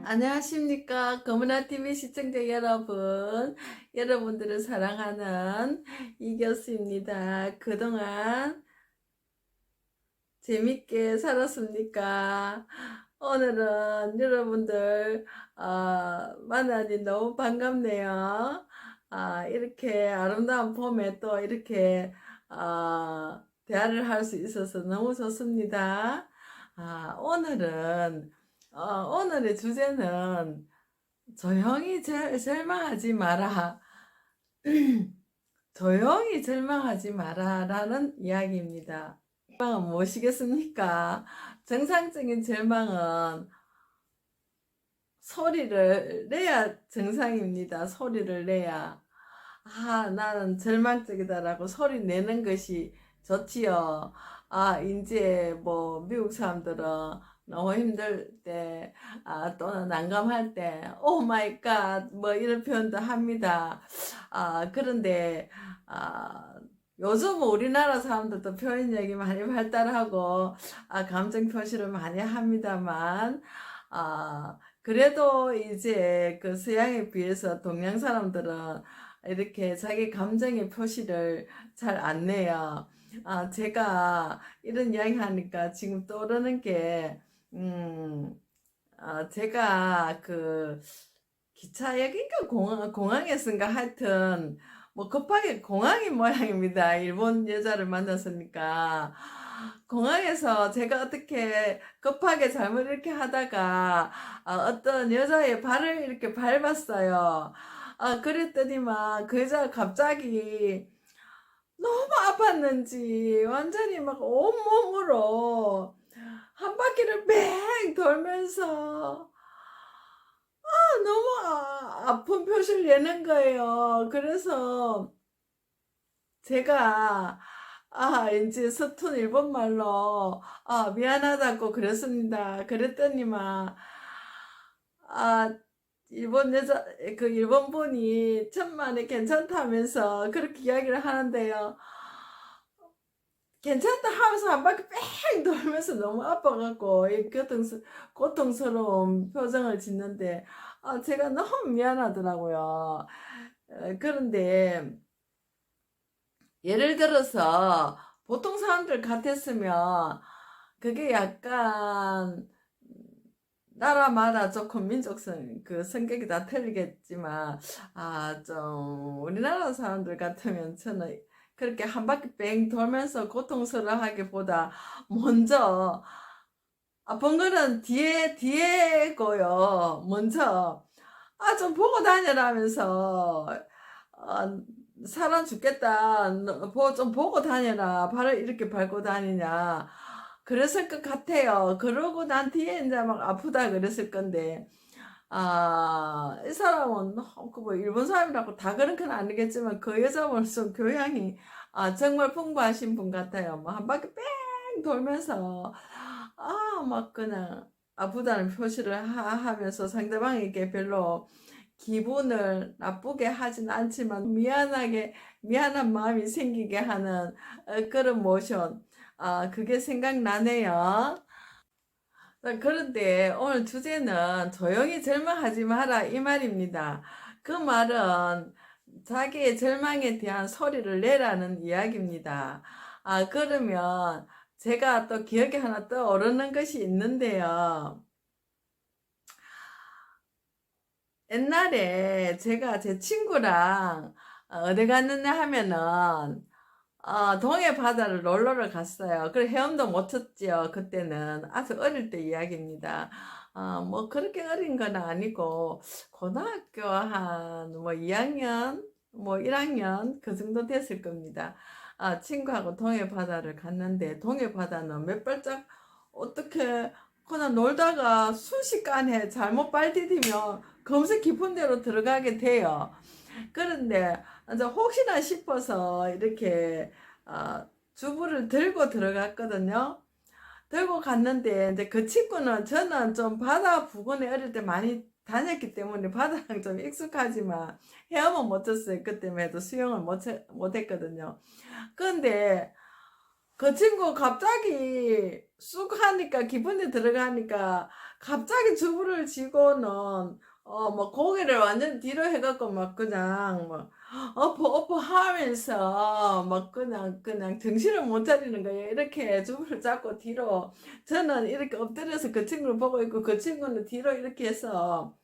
안녕하십니까. 거문아TV 시청자 여러분. 여러분들을 사랑하는 이교수입니다. 그동안 재밌게 살았습니까? 오늘은 여러분들 만나니 너무 반갑네요. 이렇게 아름다운 봄에 또 이렇게 대화를 할 수 있어서 너무 좋습니다. 오늘의 주제는 조용히 절망하지 마라. 조용히 절망하지 마라라는 이야기입니다. 절망은 무엇이겠습니까? 정상적인 절망은 소리를 내야 정상입니다. 소리를 내야. 나는 절망적이다라고 소리 내는 것이 좋지요. 이제 뭐 미국 사람들은 너무 힘들 때, 또는 난감할 때, 오 마이 갓, 뭐 이런 표현도 합니다. 그런데, 요즘 우리나라 사람들도 표현력이 많이 발달하고, 감정 표시를 많이 합니다만, 그래도 이제 그 서양에 비해서 동양 사람들은 이렇게 자기 감정의 표시를 잘 안 내요. 제가 이런 이야기 하니까 지금 떠오르는 게, 제가 그 기차역인가 공항에선가 하여튼 뭐 급하게 공항이 모양입니다. 일본 여자를 만났으니까 공항에서 제가 어떻게 급하게 잘못 이렇게 하다가 어떤 여자의 발을 이렇게 밟았어요. 그랬더니만 그 여자가 갑자기 너무 아팠는지 완전히 막 온몸으로 한 바퀴를 뺑 돌면서 너무 아픈 표시를 내는 거예요. 그래서 제가 이제 서툰 일본말로 미안하다고 그랬습니다. 그랬더니만 일본 여자 그 일본 분이 천만에 괜찮다면서 그렇게 이야기를 하는데요. 괜찮다 하면서 한 바퀴 뺑 돌면서 너무 아파갖고 이 고통스러운 표정을 짓는데 제가 너무 미안하더라고요. 그런데 예를 들어서 보통 사람들 같았으면 그게 약간 나라마다 조금 민족성 그 성격이 다 틀리겠지만 좀 우리나라 사람들 같으면 저는 그렇게 한 바퀴 뺑 돌면서 고통스러워하기보다 먼저 아픈 거는 뒤에고요. 먼저 좀 보고 다녀라면서 사람 죽겠다. 좀 보고 다녀라. 발을 이렇게 밟고 다니냐. 그랬을 것 같아요. 그러고 난 뒤에 이제 막 아프다 그랬을 건데, 이 사람은 그뭐 일본 사람이라고 다 그런 건 아니겠지만 그 여자분 좀 교양이 정말 풍부하신 분 같아요. 뭐 한 바퀴 뺑 돌면서 막 그냥 아프다는 표시를 하면서 상대방에게 별로 기분을 나쁘게 하진 않지만 미안한 마음이 생기게 하는 그런 모션. 그게 생각나네요. 그런데 오늘 주제는 조용히 절망하지 마라 이 말입니다. 그 말은 자기의 절망에 대한 소리를 내라는 이야기입니다. 그러면 제가 또 기억에 하나 떠오르는 것이 있는데요. 옛날에 제가 제 친구랑 어디 갔느냐 하면은 동해 바다를 놀러를 갔어요. 그래 헤엄도 못 쳤지요. 그때는 아주 어릴 때 이야기입니다. 뭐 그렇게 어린 건 아니고 고등학교 한 뭐 2학년 뭐 1학년 그 정도 됐을 겁니다. 친구하고 동해 바다를 갔는데 동해 바다는 몇 발짝 어떻게 그냥 놀다가 순식간에 잘못 발 디디면 검색 깊은 데로 들어가게 돼요. 그런데 이제 혹시나 싶어서 이렇게 주부를 들고 들어갔거든요. 들고 갔는데 이제 그 친구는 저는 좀 바다 부근에 어릴 때 많이 다녔기 때문에 바다랑 좀 익숙하지만 헤엄은 못 쳤어요. 그때만 해도 수영을 못 했거든요. 그런데 그 친구 갑자기 쑥 하니까 기분이 들어가니까 갑자기 주부를 쥐고는 뭐 고개를 완전 뒤로 해갖고 막 그냥 뭐 엎어 하면서 막 그냥 정신을 못 차리는 거예요. 이렇게 주부를 잡고 뒤로 저는 이렇게 엎드려서 그 친구를 보고 있고 그 친구는 뒤로 이렇게 해서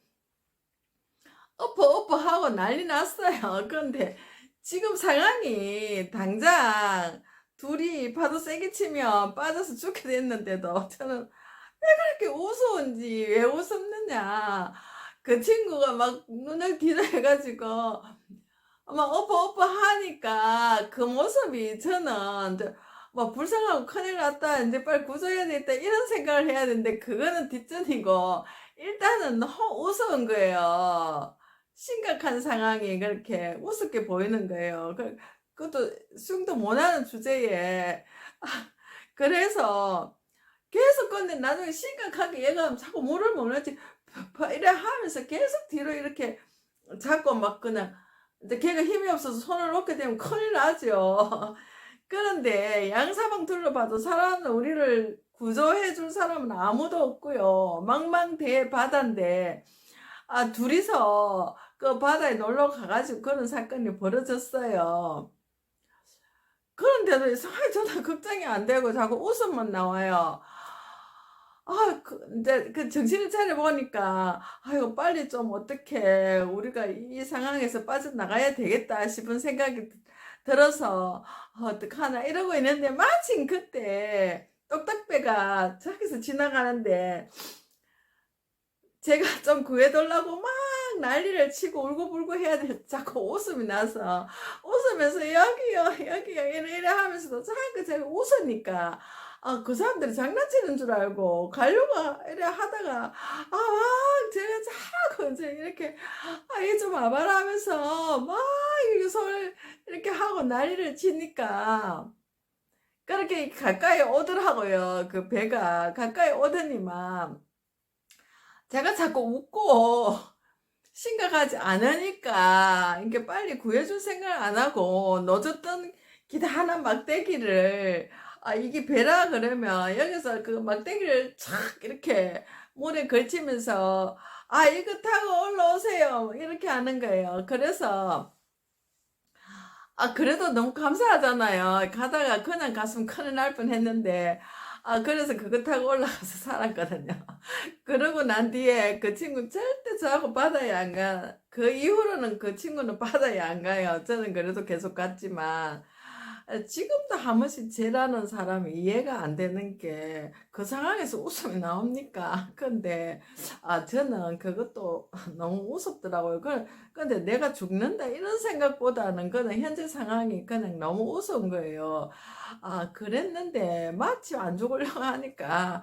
엎어 하고 난리 났어요. 그런데 지금 상황이 당장 둘이 파도 세게 치면 빠져서 죽게 됐는데도 저는 그렇게 우스운지 왜 웃었느냐. 그 친구가 막 눈을 뒤로 해가지고 막 엎어 하니까 그 모습이 저는 뭐 불쌍하고 큰일 났다 이제 빨리 구조해야 되겠다 이런 생각을 해야 되는데 그거는 뒷전이고 일단은 너무 우스운 거예요. 심각한 상황이 그렇게 우습게 보이는 거예요. 그것도 숨도 못하는 주제에 그래서 계속 근데 나중에 심각하게 얘가 자꾸 물을 먹는지 이래 하면서 계속 뒤로 이렇게 자꾸 막 그냥 이제 걔가 힘이 없어서 손을 놓게 되면 큰일 나죠. 그런데 양사방 둘러봐도 사람은 우리를 구조해 줄 사람은 아무도 없고요. 망망대해 바다인데 둘이서 그 바다에 놀러 가가지고 그런 사건이 벌어졌어요. 그런데도 이상하게 저는 걱정이 안 되고 자꾸 웃음만 나와요. 이제 그 정신을 차려보니까, 이거 빨리 좀 어떻게 우리가 이 상황에서 빠져나가야 되겠다 싶은 생각이 들어서, 어떡하나 이러고 있는데, 마침 그때 똑딱배가 저기서 지나가는데, 제가 좀 구해달라고 막 난리를 치고 울고불고 해야 돼. 자꾸 웃음이 나서, 웃으면서 여기요, 이래 하면서도 자꾸 제가 웃으니까, 그 사람들이 장난치는 줄 알고 가려고 이래 하다가 제가 자꾸 이제 이렇게 이게 좀 와봐라 하면서 막 이렇게 손을 이렇게 하고 난리를 치니까 그렇게 가까이 오더라고요. 그 배가 가까이 오더니만 제가 자꾸 웃고 심각하지 않으니까 이게 빨리 구해줄 생각을 안 하고 놓쳤던 기타 하나 막대기를 이게 배라 그러면 여기서 그 막대기를 착 이렇게 물에 걸치면서 이거 타고 올라오세요 이렇게 하는 거예요. 그래서 그래도 너무 감사하잖아요. 가다가 그냥 갔으면 큰일 날 뻔했는데 그래서 그거 타고 올라가서 살았거든요. 그러고 난 뒤에 그 친구 절대 저하고 바다에 안 가. 그 이후로는 그 친구는 바다에 안 가요. 저는 그래도 계속 갔지만 지금도 한 번씩 쟤라는 사람이 이해가 안 되는 게 그 상황에서 웃음이 나옵니까? 근데 저는 그것도 너무 우습더라고요. 근데 내가 죽는다 이런 생각보다는 그는 현재 상황이 그냥 너무 우스운 거예요. 그랬는데 마침 안 죽으려고 하니까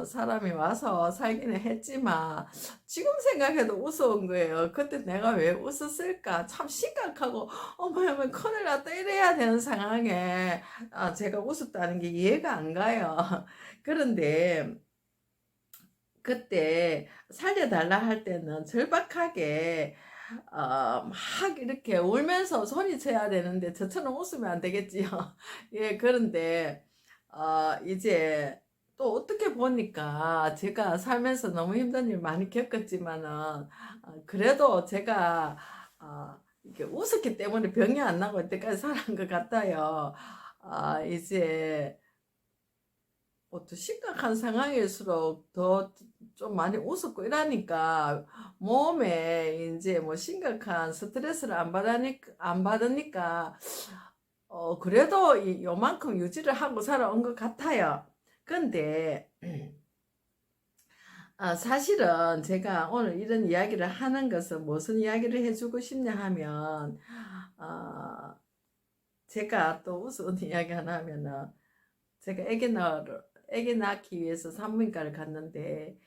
사람이 와서 살기는 했지만 지금 생각해도 우스운 거예요. 그때 내가 왜 웃었을까? 참 심각하고 어머야 큰일 났다 이래야 되는 상황에 제가 웃었다는 게 이해가 안 가요. 그런데 그때 살려달라 할 때는 절박하게 막 이렇게 울면서 소리쳐야 되는데 저처럼 웃으면 안 되겠지요. 예, 그런데 이제 또 어떻게 보니까 제가 살면서 너무 힘든 일 많이 겪었지만은 그래도 제가 이렇게 웃었기 때문에 병이 안 나고 이때까지 살아온 것 같아요. 이제 또 심각한 상황일수록 더 좀 많이 웃었고 이러니까 몸에 이제 뭐 심각한 스트레스를 안 받으니까 그래도 요만큼 유지를 하고 살아온 것 같아요. 근데 사실은 제가 오늘 이런 이야기를 하는 것은 무슨 이야기를 해주고 싶냐 하면 제가 또 우스운 이야기 하나 하면은 제가 아기 낳기 위해서 산부인과를 갔는데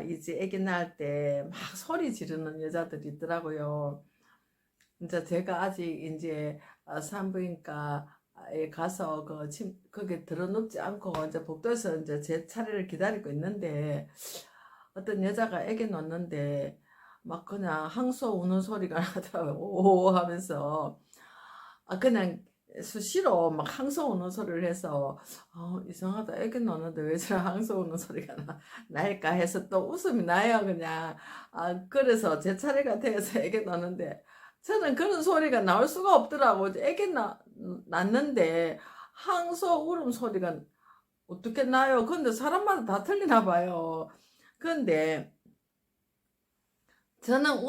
이제 아기 낳을 때 막 소리 지르는 여자들이 있더라고요. 이제 제가 아직 이제 산부인과에 가서 거기 들어눕지 않고 이제 복도에서 이제 제 차례를 기다리고 있는데 어떤 여자가 아기 낳는데 막 그냥 항소 우는 소리가 나더라고요. 오 하면서 그냥 수시로 막 항소 오는 소리를 해서 이상하다. 애기 나는데 왜 저래 항소 오는 소리가 날까 해서 또 웃음이 나요. 그냥 그래서 제 차례가 돼서 애기 나는데 저는 그런 소리가 나올 수가 없더라고. 애기 낳는데 항소 울음 소리가 어떻게 나요? 근데 사람마다 다 틀리나 봐요. 근데 저는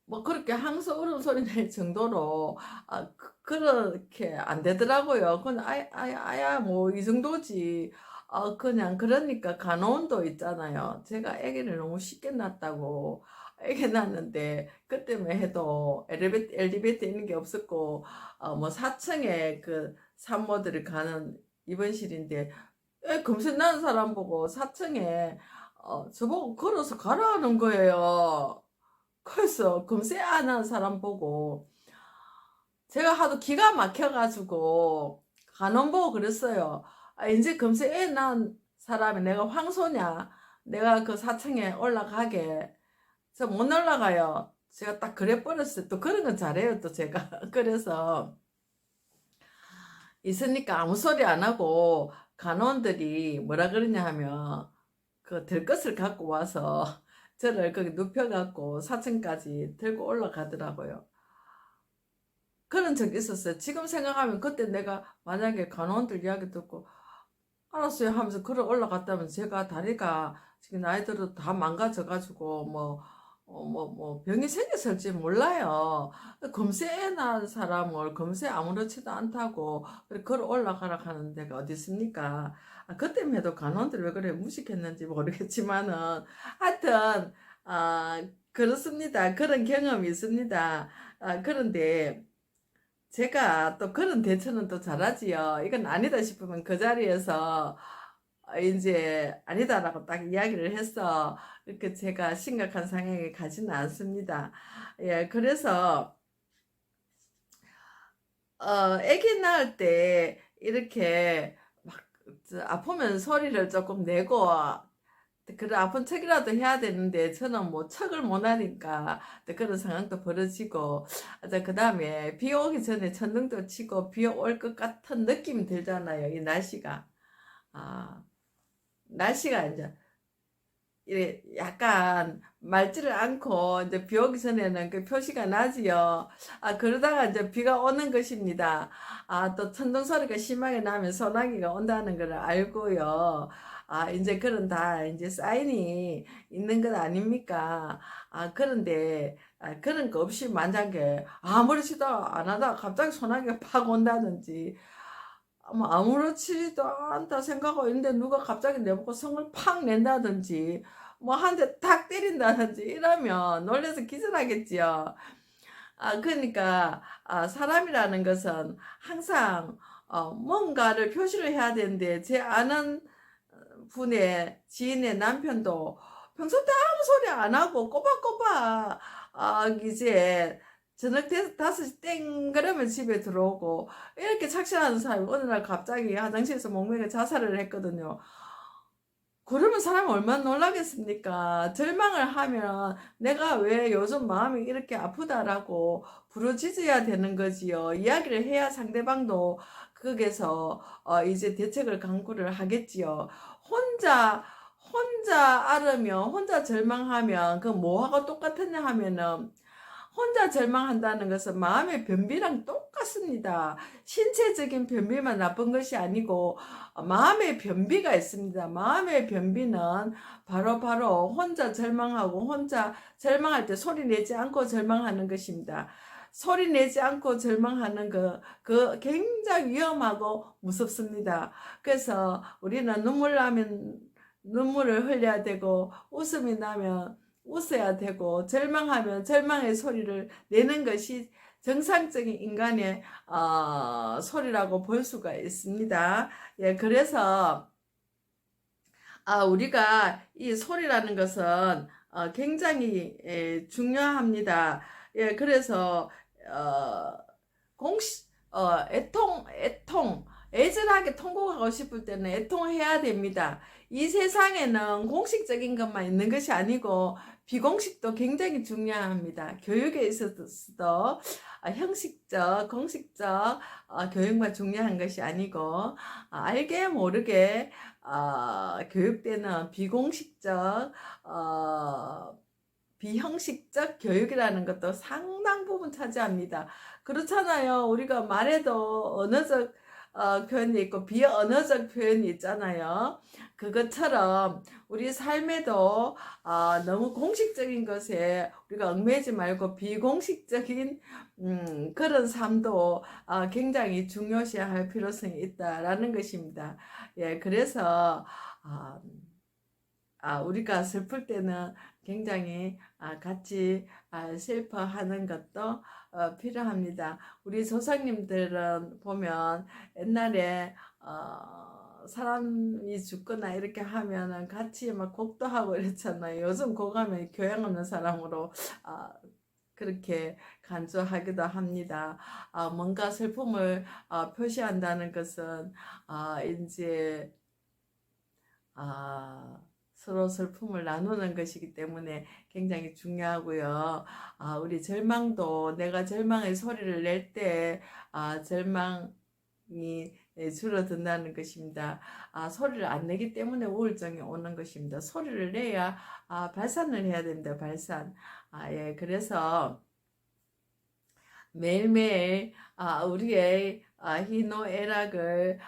뭐 그렇게 항소 울음 소리 낼 정도로 그렇게 안 되더라고요. 그건 아야 뭐 이 정도지. 그냥 그러니까 간호원도 있잖아요. 제가 아기를 너무 쉽게 낳았다고 아기 낳았는데 그때만 해도 엘리베이터 있는 게 없었고 뭐 4층에 그 산모들이 가는 입원실인데 금세 낳은 사람 보고 4층에 저보고 걸어서 가라는 거예요. 그래서 금세 안 한 사람 보고 제가 하도 기가 막혀가지고 간원 보고 그랬어요. 이제 금세 애 낳은 사람이 내가 황소냐? 내가 그 4층에 올라가게. 저 못 올라가요. 제가 딱 그래 버렸어요. 또 그런 건 잘해요, 또 제가. 그래서 있으니까 아무 소리 안 하고 간원들이 뭐라 그러냐 하면 그 들것을 갖고 와서 저를 거기 눕혀갖고 4층까지 들고 올라가더라고요. 그런 적이 있었어요. 지금 생각하면 그때 내가 만약에 간호원들 이야기 듣고 알았어요 하면서 걸어 올라갔다면 제가 다리가 지금 나이 들어도 다 망가져가지고 뭐 병이 생겼을지 몰라요. 금세 애 낳은 사람을 금세 아무렇지도 않다고 걸어 올라가라 하는 데가 어디 있습니까? 그때만 해도 간호원들 왜 그래 무식했는지 모르겠지만은 하여튼 그렇습니다. 그런 경험이 있습니다. 그런데 제가 또 그런 대처는 또 잘하지요. 이건 아니다 싶으면 그 자리에서 이제 아니다라고 딱 이야기를 해서 이렇게 제가 심각한 상황에 가지는 않습니다. 예, 그래서 아기 낳을 때 이렇게 막 아프면 소리를 조금 내고 그래 아픈 척이라도 해야 되는데 저는 뭐 척을 못 하니까 그런 상황도 벌어지고 그 다음에 비 오기 전에 천둥도 치고 비 올 것 같은 느낌이 들잖아요. 이 날씨가 아 날씨가 이제 이래 약간 맑지를 않고 이제 비 오기 전에는 그 표시가 나지요. 그러다가 이제 비가 오는 것입니다. 또 천둥 소리가 심하게 나면 소나기가 온다는 걸 알고요. 이제 그런 다 이제 사인이 있는 것 아닙니까? 그런데 그런 거 없이 만약에 아무렇지도 안 하다 갑자기 소나기가 팍 온다든지 뭐 아무렇지도 않다 생각하고 있는데 누가 갑자기 내보고 성을 팍 낸다든지 뭐 한 대 탁 때린다든지 이러면 놀래서 기절하겠지요. 그러니까 사람이라는 것은 항상 뭔가를 표시를 해야 되는데 제 아는 분의 지인의 남편도 평소 때 아무 소리 안 하고 꼬박꼬박 이제 저녁 5시 땡 그러면 집에 들어오고 이렇게 착실하는 사람이 어느 날 갑자기 화장실에서 목매가 자살을 했거든요. 그러면 사람이 얼마나 놀라겠습니까? 절망을 하면 내가 왜 요즘 마음이 이렇게 아프다라고 부르짖어야 되는 거지요. 이야기를 해야 상대방도 거기서 이제 대책을 강구를 하겠지요. 혼자 앓으면 혼자 절망하면 그 뭐하고 똑같느냐 하면은 혼자 절망한다는 것은 마음의 변비랑 똑같습니다. 신체적인 변비만 나쁜 것이 아니고 마음의 변비가 있습니다. 마음의 변비는 바로 혼자 절망하고 혼자 절망할 때 소리 내지 않고 절망하는 것입니다. 소리 내지 않고 절망하는 그 굉장히 위험하고 무섭습니다. 그래서 우리는 눈물 나면 눈물을 흘려야 되고 웃음이 나면 웃어야 되고 절망하면 절망의 소리를 내는 것이 정상적인 인간의 소리라고 볼 수가 있습니다. 예, 그래서 우리가 이 소리라는 것은 굉장히 중요합니다. 예, 그래서 공시 애절하게 통곡하고 싶을 때는 애통해야 됩니다. 이 세상에는 공식적인 것만 있는 것이 아니고 비공식도 굉장히 중요합니다. 교육에 있어서도 형식적, 공식적 교육만 중요한 것이 아니고 알게 모르게 교육되는 비공식적 비형식적 교육이라는 것도 상당 부분 차지합니다. 그렇잖아요. 우리가 말에도 언어적 표현이 있고 비언어적 표현이 있잖아요. 그것처럼 우리 삶에도 너무 공식적인 것에 우리가 얽매이지 말고 비공식적인 그런 삶도 굉장히 중요시할 필요성이 있다라는 것입니다. 예, 그래서 우리가 슬플 때는 굉장히 같이 슬퍼하는 것도 필요합니다. 우리 조상님들은 보면 옛날에 사람이 죽거나 이렇게 하면은 같이 막 곡도 하고 이랬잖아요. 요즘 곡하면 교양 없는 사람으로 그렇게 간주하기도 합니다. 뭔가 슬픔을 표시한다는 것은 이제 서로 슬픔을 나누는 것이기 때문에 굉장히 중요하고요. 우리 절망도 내가 절망의 소리를 낼 때 절망이 줄어든다는 것입니다. 소리를 안 내기 때문에 우울증이 오는 것입니다. 소리를 내야 발산을 해야 됩니다. 발산. 예, 그래서 매일매일 우리의 희노애락을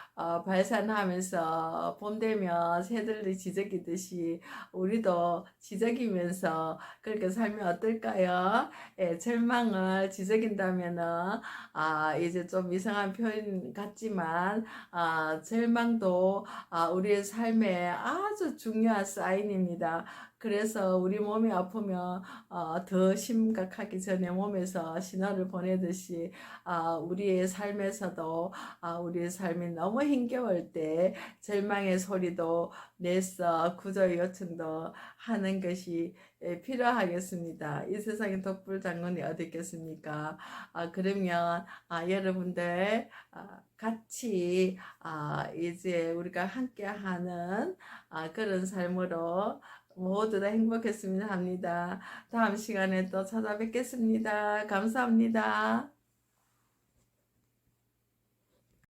발산하면서 봄 되면 새들이 지저귀듯이 우리도 지저귀면서 그렇게 살면 어떨까요? 예, 절망을 지저긴다면은 이제 좀 이상한 표현 같지만 절망도 우리의 삶에 아주 중요한 사인입니다. 그래서 우리 몸이 아프면 더 심각하기 전에 몸에서 신호를 보내듯이 우리의 삶에서도 우리의 삶이 너무 힘겨울 때 절망의 소리도 내서 구조 요청도 하는 것이 필요하겠습니다. 이 세상에 독불 장군이 어디 있겠습니까? 그러면 여러분들 같이 이제 우리가 함께하는 그런 삶으로 모두 다 행복했으면 합니다. 다음 시간에 또 찾아뵙겠습니다. 감사합니다.